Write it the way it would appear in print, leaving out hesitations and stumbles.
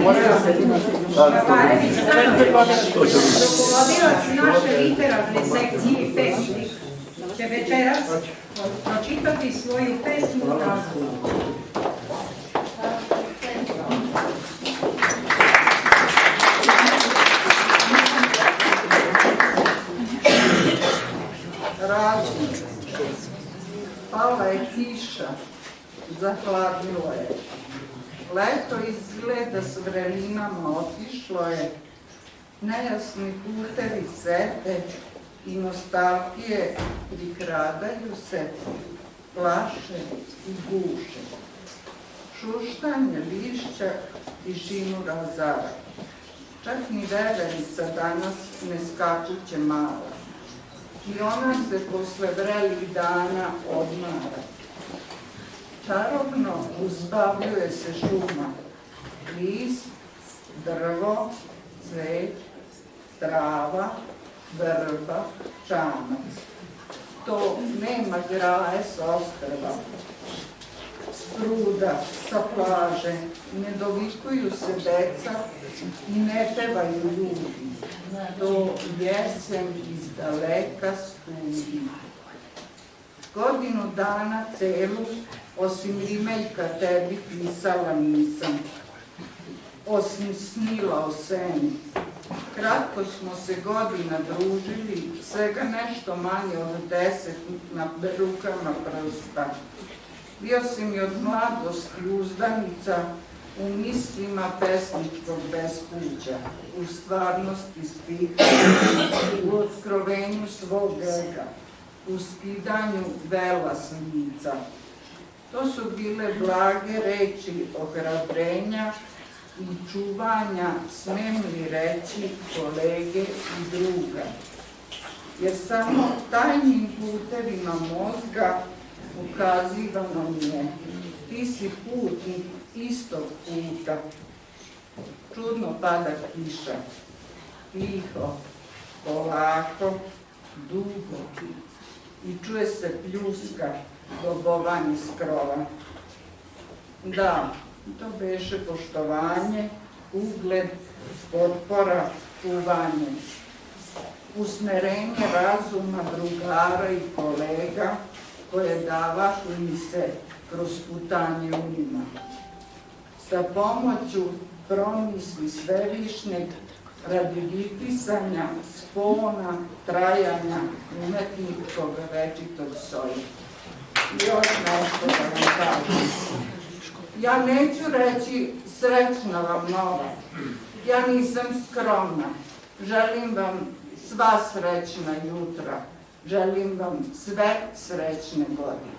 rukovodilac naše literarne sekcije pesnik će večeras pročitati svoju pesmu Razum. Razum. Pala je kiša, zahladilo je. Leto izgleda s vrelinama otišlo je. Nejasni putevi sete i nostalgije prikradaju se, plaše i guše. Šuštanje lišća tišinu razara. Čak ni veverica danas ne skakuće mala. I ona se posle vrelih dana odmara. Čarobno uzbavljuje se šuma, list, drvo, cvet, trava, vrba, čamac. To nema graje s ostrva, s pruda, sa plaže, ne dovikuju se deca i ne pevaju ljudi. To jesen iz daleka studi. Godinu dana celu, osim rimeljka tebi pisala nisam, osim snila o seni. Kratko smo se godina družili, svega nešto manje od 10 na rukama prsta. Bio si mi od mladosti uzdanica, u mislima pesničkog bespuća, u stvarnosti stiha, u otkrovenju svog ega, u skidanju vela s lica. To su bile blage reči ohrabrenja i čuvanja, smem li reći, kolege i druga. Jer samo tajnim putevima mozga ukazivano mi je, ti si putnik istog puta. Čudno pada kiša, tiho, polako, dugo i čuje se pljuska dobovanje s krova. Da, to beše poštovanje, ugled, potpora, čuvanje, usmerenje razuma drugara i kolega koje davašu mi se kroz putanje u njima. Sa pomoću promisli svevišnjeg radi vipisanja, spona, trajanja umetničkog večitog soja. I još nešto da vam kažem. Ja neću reći srećna vam nova. Ja nisam skromna. Želim vam sva srećna jutra. Želim vam sve srećne godine.